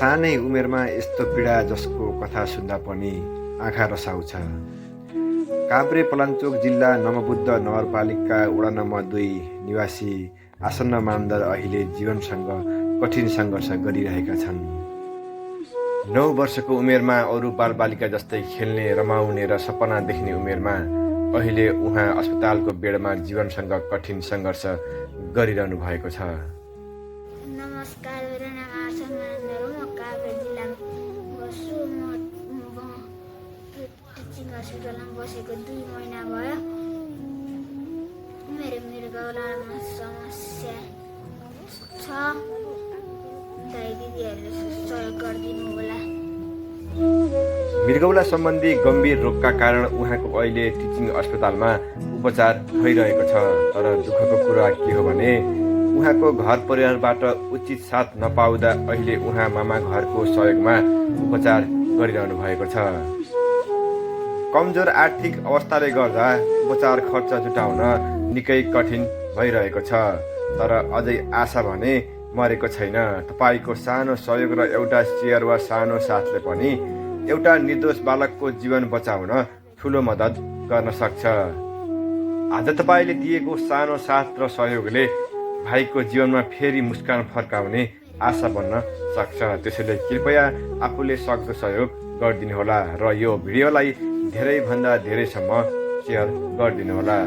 सानै उमेरमा यस्तो पीडा जसको कथा सुन्दा पनि आँखा रसाउँछ। काभ्रे पलाञ्चोक जिल्ला नमबुद्ध नगरपालिका वडा नम्बर 2 निवासी आसन्न मामदार अहिले जीवनसँग कठिन सङ्घर्ष गरिरहेका छन्। 9 वर्षको उमेरमा अरू बालबालिका जस्तै खेल्ने, रमाउने र सपना देख्ने उमेरमा अहिले उहाँ अस्पतालको बेडमा जीवनसँग कठिन सङ्घर्ष गरिरहनु भएको छ। नमस्कार, मेरो नाम आसन मानन्दर हो। म काभ्रे जिल्लामा बस्छु। म टिचिङ हस्पिटलमा बसेको 2 महिना भयो। मेरो मृगौलामा समस्या छ। दाइ दिदीहरूले सहयोग गरिदिनु होला। मृगौला सम्बन्धी गम्भीर रोगका कारण उहाँको अहिले टिचिङ अस्पतालमा उपचार भइरहेको छ। तर दुःखको कुरा के हो भने उहाँको घर परिवारबाट उचित साथ नपाउँदा अहिले उहाँ मामा घरको सहयोगमा उपचार गरिरहनु भएको छ। कमजोर आर्थिक अवस्थाले गर्दा उपचार खर्च जुटाउन निकै कठिन भइरहेको छ। तर अझै आशा भने मरेको छैन। तपाईँको सानो सहयोग र एउटा सेयर वा सानो साथले पनि एउटा निर्दोष बालकको जीवन बचाउन ठुलो मद्दत गर्न सक्छ। आज तपाईँले दिएको सानो साथ र सहयोगले भाइको जीवनमा फेरि मुस्कान फर्काउने आशा बन्न सक्छ। त्यसैले कृपया आफूले सक्दो सहयोग गरिदिनुहोला र यो भिडियोलाई धेरैभन्दा धेरैसम्म सेयर गरिदिनुहोला।